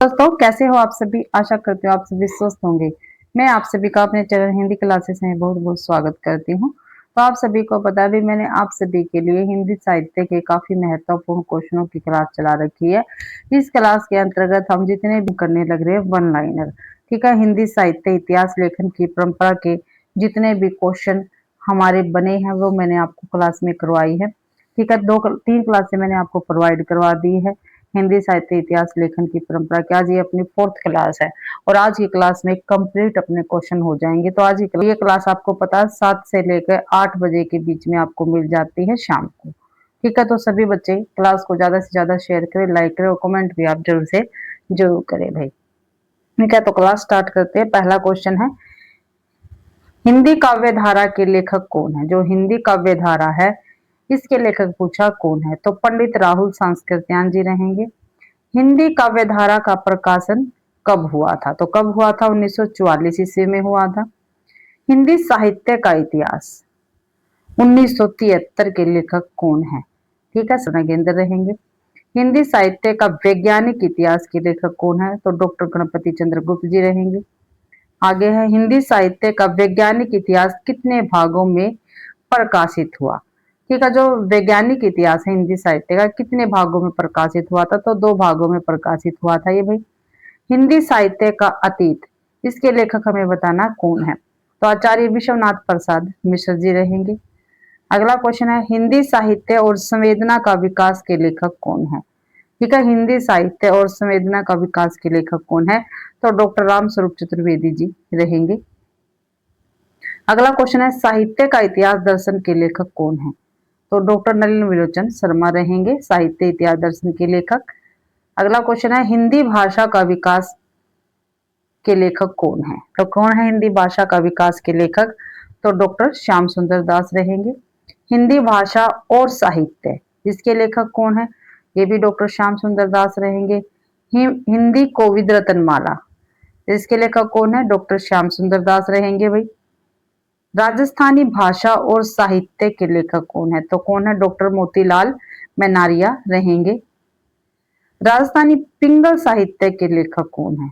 दोस्तों, कैसे हो आप सभी। आशा करती हूँ आप सभी स्वस्थ होंगे। मैं आप सभी का अपने चैनल हिंदी क्लासेस में बहुत बहुत स्वागत करती हूँ। तो आप सभी को बता दें, मैंने आप सभी के लिए हिंदी साहित्य के काफी महत्वपूर्ण क्वेश्चनों की क्लास चला रखी है। इस क्लास के अंतर्गत हम जितने भी करने लग रहे हैं वन लाइनर, ठीक है। हिंदी साहित्य इतिहास लेखन की परंपरा के जितने भी क्वेश्चन हमारे बने हैं वो मैंने आपको क्लास में करवाई है, ठीक है। तीन क्लासें मैंने आपको प्रोवाइड करवा दी है हिंदी साहित्य इतिहास लेखन की परंपरा की। आज ये अपनी फोर्थ क्लास है और आज की क्लास में कंप्लीट अपने क्वेश्चन हो जाएंगे। तो आज की ये क्लास आपको पता है 7 से लेकर 8 बजे के बीच में आपको मिल जाती है शाम को, ठीक है। तो सभी बच्चे क्लास को ज्यादा से ज्यादा शेयर करें, लाइक करें और कमेंट भी आप जरूर से जरूर करें भाई, ठीक है। तो क्लास स्टार्ट करते हैं। पहला क्वेश्चन है, हिंदी काव्य धारा के लेखक कौन है। जो हिंदी काव्य धारा है इसके लेखक पूछा कौन है, तो पंडित राहुल सांस्कृत्यायन जी रहेंगे। हिंदी काव्य धारा का प्रकाशन कब हुआ था, तो कब हुआ था, 1944 ईस्वी में हुआ था। हिंदी साहित्य का इतिहास 1973 के लेखक कौन है, ठीक है, नागेंद्र रहेंगे। हिंदी साहित्य का वैज्ञानिक इतिहास के लेखक कौन है, तो डॉक्टर गणपति चंद्र गुप्त जी रहेंगे। आगे है, हिंदी साहित्य का वैज्ञानिक इतिहास कितने भागों में प्रकाशित हुआ, ठीक है। जो वैज्ञानिक इतिहास है हिंदी साहित्य का कितने भागों में प्रकाशित हुआ था, तो 2 भागों में प्रकाशित हुआ था ये भाई। हिंदी साहित्य का अतीत इसके लेखक हमें बताना कौन है, तो आचार्य विश्वनाथ प्रसाद मिश्र जी रहेंगे। अगला क्वेश्चन है, हिंदी साहित्य और संवेदना का विकास के लेखक कौन है, ठीक है। हिंदी साहित्य और संवेदना का विकास के लेखक कौन है, तो डॉक्टर राम स्वरूप चतुर्वेदी जी रहेंगे। अगला क्वेश्चन है, साहित्य का इतिहास दर्शन के लेखक कौन है, तो डॉक्टर नलिन विलोचन शर्मा रहेंगे साहित्य इतिहास दर्शन के लेखक। अगला क्वेश्चन है, हिंदी भाषा का विकास के लेखक कौन है, तो कौन है हिंदी भाषा का विकास के लेखक, तो डॉक्टर श्याम सुंदर दास रहेंगे। हिंदी भाषा और साहित्य इसके लेखक कौन है, ये भी डॉक्टर श्याम सुंदर दास रहेंगे। हिंदी कोविद रत्नमाला इसके लेखक कौन है, डॉक्टर श्याम सुंदर दास रहेंगे भाई। राजस्थानी भाषा और साहित्य के लेखक कौन है, तो कौन है, डॉक्टर मोतीलाल मैनारिया रहेंगे। राजस्थानी पिंगल साहित्य के लेखक कौन है,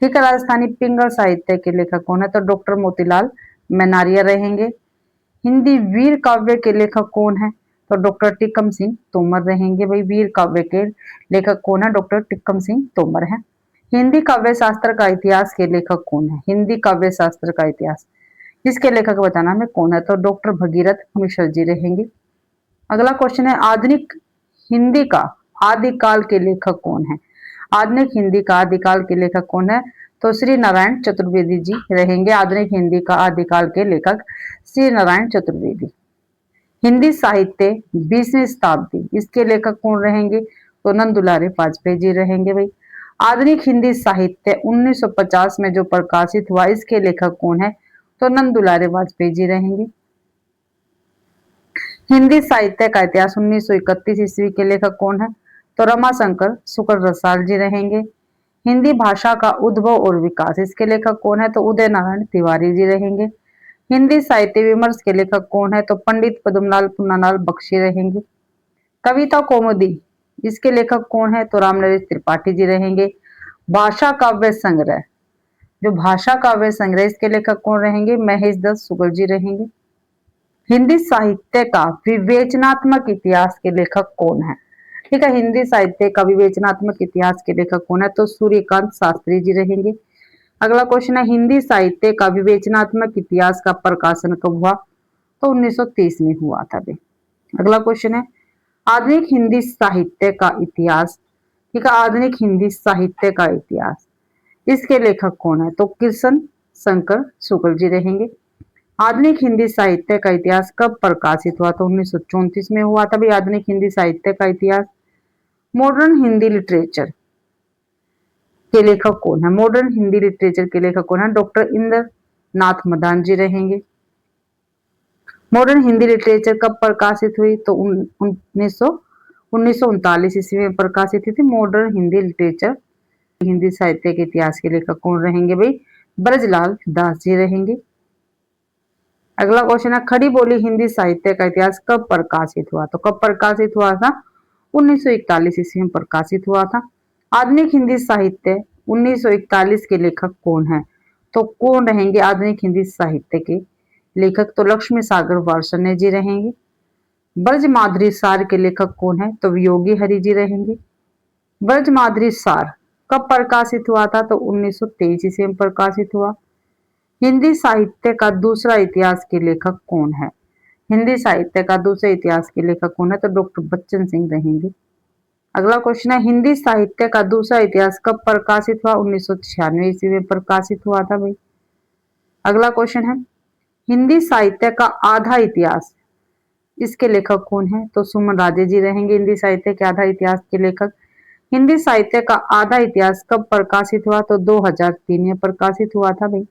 ठीक है। राजस्थानी पिंगल साहित्य के लेखक कौन है, तो डॉक्टर मोतीलाल मैनारिया रहेंगे। हिंदी वीर काव्य के लेखक कौन है, तो डॉक्टर टिक्कम सिंह तोमर रहेंगे भाई। वीर काव्य के लेखक कौन है, डॉक्टर टिक्कम सिंह तोमर है। हिंदी काव्य शास्त्र का इतिहास के लेखक कौन है, हिंदी काव्य शास्त्र का इतिहास इसके लेखक बताना हमें कौन है, तो डॉक्टर भगीरथ मिश्र जी रहेंगे। अगला क्वेश्चन है, आधुनिक हिंदी का आदिकाल के लेखक कौन है। आधुनिक हिंदी का आदिकाल के लेखक कौन है, तो श्री नारायण चतुर्वेदी जी रहेंगे। आधुनिक हिंदी का आदिकाल के लेखक श्री नारायण चतुर्वेदी। हिंदी साहित्य 20वीं शताब्दी इसके लेखक कौन रहेंगे, तो नंद दुलारे वाजपेयी जी रहेंगे भाई। आधुनिक हिंदी साहित्य 1950 में जो प्रकाशित हुआ इसके लेखक कौन है, तो नंद दुलारे वाजपेयी जी रहेंगे। हिंदी साहित्य का इतिहास 1931 ईस्वी के लेखक कौन है, तो रमाशंकर शुक्ल रसाल जी रहेंगे। हिंदी भाषा का उद्भव और विकास इसके लेखक कौन है, तो उदय नारायण तिवारी जी रहेंगे। हिंदी साहित्य विमर्श के लेखक कौन है, तो पंडित पद्मलाल पुन्नालाल बख्शी रहेंगे। कविता कौमुदी इसके लेखक कौन है, तो रामनरेश त्रिपाठी जी रहेंगे। भाषा काव्य संग्रह, जो भाषा काव्य संग्रह इसके लेखक कौन रहेंगे, महेश दत्त शुक्ल जी रहेंगे। हिंदी साहित्य का विवेचनात्मक इतिहास के लेखक कौन है, ठीक है। हिंदी साहित्य का विवेचनात्मक इतिहास के लेखक कौन है, तो सूर्यकांत शास्त्री जी रहेंगे। अगला क्वेश्चन है, हिंदी साहित्य का विवेचनात्मक इतिहास का प्रकाशन कब हुआ, तो 1930 में हुआ था बे। अगला क्वेश्चन है, आधुनिक हिंदी साहित्य का इतिहास, ठीक है। आधुनिक हिंदी साहित्य का इतिहास इसके लेखक कौन है, तो कृष्ण शंकर शुक्ल जी रहेंगे। आधुनिक हिंदी साहित्य का इतिहास कब प्रकाशित हुआ, तो 1934 में हुआ था भाई आधुनिक हिंदी साहित्य का इतिहास। मॉडर्न हिंदी लिटरेचर के लेखक कौन है, मॉडर्न हिंदी लिटरेचर के लेखक कौन है, डॉक्टर इंद्र नाथ मदान जी रहेंगे। मॉडर्न हिंदी लिटरेचर कब प्रकाशित हुई, तो 1939 ईस्वी में प्रकाशित हुई थी मॉडर्न हिंदी लिटरेचर। हिंदी साहित्य के इतिहास के लेखक कौन रहेंगे भाई, ब्रजलाल दास जी रहेंगे। अगला क्वेश्चन है, खड़ी बोली हिंदी साहित्य का इतिहास कब प्रकाशित हुआ, तो कब प्रकाशित हुआ था, 1941 ईस्वी में प्रकाशित हुआ था। आधुनिक हिंदी साहित्य 1941 के लेखक कौन है? तो कौन रहेंगे आधुनिक हिंदी साहित्य के लेखक? तो लक्ष्मी सागर वार्ष्णेय जी रहेंगे। ब्रज माधुरी सार के लेखक कौन है? तो योगी हरि जी रहेंगे। ब्रज माधुरी सार कब प्रकाशित हुआ था? तो 1923 ईस्वी में प्रकाशित हुआ। हिंदी साहित्य का दूसरा इतिहास के लेखक कौन है? हिंदी साहित्य का दूसरे इतिहास के लेखक कौन है? तो डॉक्टर बच्चन सिंह रहेंगे। अगला क्वेश्चन है, हिंदी साहित्य का दूसरा इतिहास कब प्रकाशित हुआ? 1996 ईस्वी में प्रकाशित हुआ था भाई। अगला क्वेश्चन है, हिंदी साहित्य का आधा इतिहास इसके लेखक कौन है? तो सुमन राजे जी रहेंगे हिंदी साहित्य के आधा इतिहास के लेखक। हिंदी साहित्य का आधा इतिहास कब प्रकाशित हुआ? तो 2003 में प्रकाशित हुआ था भाई।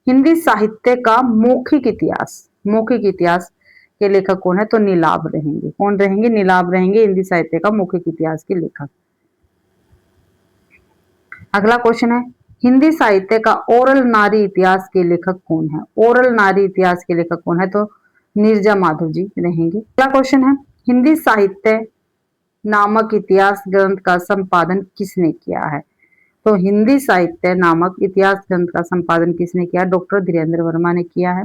हिंदी साहित्य का मौखिक इतिहास के लेखक कौन है? तो नीलाभ रहेंगे। कौन रहेंगे? नीलाभ रहेंगे हिंदी साहित्य का मौखिक इतिहास के लेखक। अगला क्वेश्चन है, हिंदी साहित्य का ओरल नारी इतिहास के लेखक कौन है? ओरल नारी इतिहास के लेखक कौन है? तो नीरजा माधव जी रहेंगे। अगला क्वेश्चन है, हिंदी साहित्य नामक इतिहास ग्रंथ का संपादन किसने किया है? तो हिंदी साहित्य नामक इतिहास ग्रंथ का संपादन किसने किया? डॉक्टर धीरेन्द्र वर्मा ने किया है।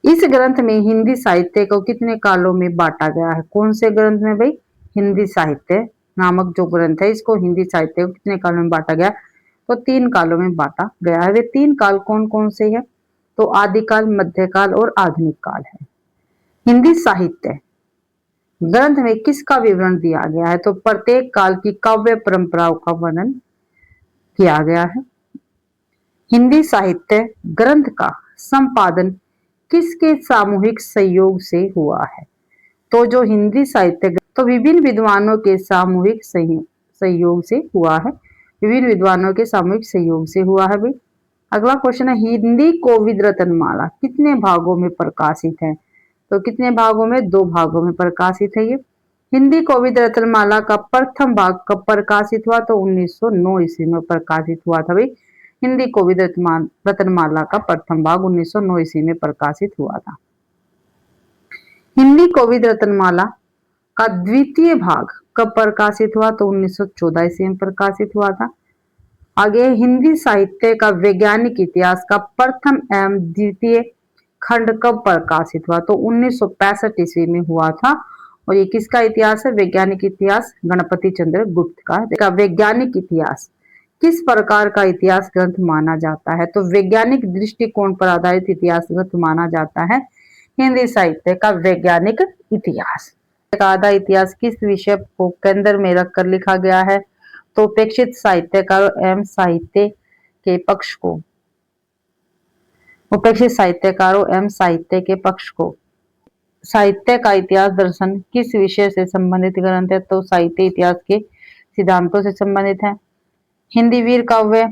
इस ग्रंथ में हिंदी साहित्य को कितने कालों में बांटा गया है? कौन से ग्रंथ में भाई? हिंदी साहित्य नामक जो ग्रंथ है इसको हिंदी साहित्य को कितने कालों में बांटा गया? तो 3 कालों में बांटा गया है। वे 3 काल कौन कौन से है? तो आदिकाल, मध्यकाल और आधुनिक काल है। हिंदी साहित्य ग्रंथ में किसका विवरण दिया गया है? तो प्रत्येक काल की काव्य परंपराओं का वर्णन किया गया है। हिंदी साहित्य ग्रंथ का संपादन किसके सामूहिक सहयोग से हुआ है? तो जो हिंदी साहित्य तो विभिन्न विद्वानों के सामूहिक सहयोग से हुआ है। विभिन्न विद्वानों के सामूहिक सहयोग से हुआ है भाई। अगला क्वेश्चन है, हिंदी कोविद रत्नमाला कितने भागों में प्रकाशित है? तो कितने भागों में? 2 भागों में प्रकाशित है ये। हिंदी कोविद रत्नमाला का प्रथम भाग कब प्रकाशित हुआ? तो 1909 ईस्वी में प्रकाशित हुआ था भाई। हिंदी कोविद रत्नमाला का प्रथम भाग 1909 ईस्वी में प्रकाशित हुआ था। हिंदी कोविद रत्नमाला का द्वितीय भाग कब प्रकाशित हुआ? तो 1914 ईस्वी में प्रकाशित हुआ था। आगे, हिंदी साहित्य का वैज्ञानिक इतिहास का प्रथम एवं द्वितीय खंड कब प्रकाशित हुआ? तो 1965 ईस्वी में हुआ था। और ये किसका इतिहास है? वैज्ञानिक इतिहास गणपति चंद्र गुप्त का वैज्ञानिक इतिहास किस प्रकार का इतिहास ग्रंथ माना जाता है? तो वैज्ञानिक दृष्टिकोण पर आधारित इतिहास ग्रंथ माना जाता है हिंदी साहित्य का वैज्ञानिक इतिहास। आधा इतिहास किस विषय को केंद्र में रखकर लिखा गया है? तो उपेक्षित साहित्यकारों एवं साहित्य के पक्ष को उपेक्षित साहित्यकारों एवं साहित्य के पक्ष को। साहित्य का इतिहास दर्शन किस विषय से संबंधित ग्रंथ है? तो साहित्य इतिहास के सिद्धांतों से संबंधित है। हिंदी वीर काव्य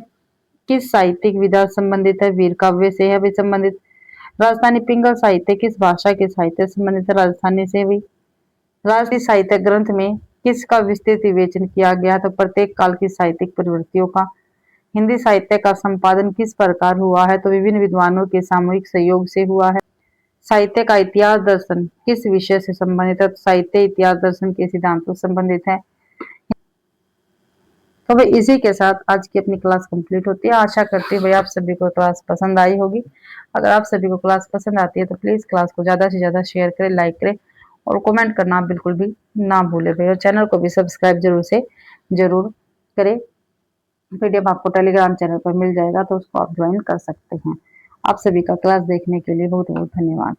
किस साहित्यिक विधा से संबंधित है? वीर काव्य से है भी संबंधित। राजस्थानी पिंगल साहित्य किस भाषा के साहित्य से संबंधित है? राजस्थानी से भी। राष्ट्रीय साहित्य ग्रंथ में किसका विस्तृत विवेचन किया गया? तो प्रत्येक काल की साहित्यिक प्रवृत्तियों का। हिंदी साहित्य का संपादन किस प्रकार हुआ है? तो विभिन्न विद्वानों के सामूहिक सहयोग से हुआ है। साहित्य का इतिहास दर्शन किस विषय से संबंधित है? तो साहित्य इतिहास दर्शन के सिद्धांतों से संबंधित है। तो भाई इसी के साथ आज की अपनी क्लास कंप्लीट होती है। आशा करती हूँ भाई आप सभी को क्लास पसंद आई होगी। अगर आप सभी को क्लास पसंद आती है तो प्लीज क्लास को ज्यादा से ज्यादा शेयर करें, लाइक करें और कमेंट करना बिल्कुल भी ना भूले भाई। और चैनल को भी सब्सक्राइब जरूर करें। पीडीएफ आपको टेलीग्राम चैनल पर मिल जाएगा तो उसको आप ज्वाइन कर सकते हैं। आप सभी का क्लास देखने के लिए बहुत बहुत धन्यवाद।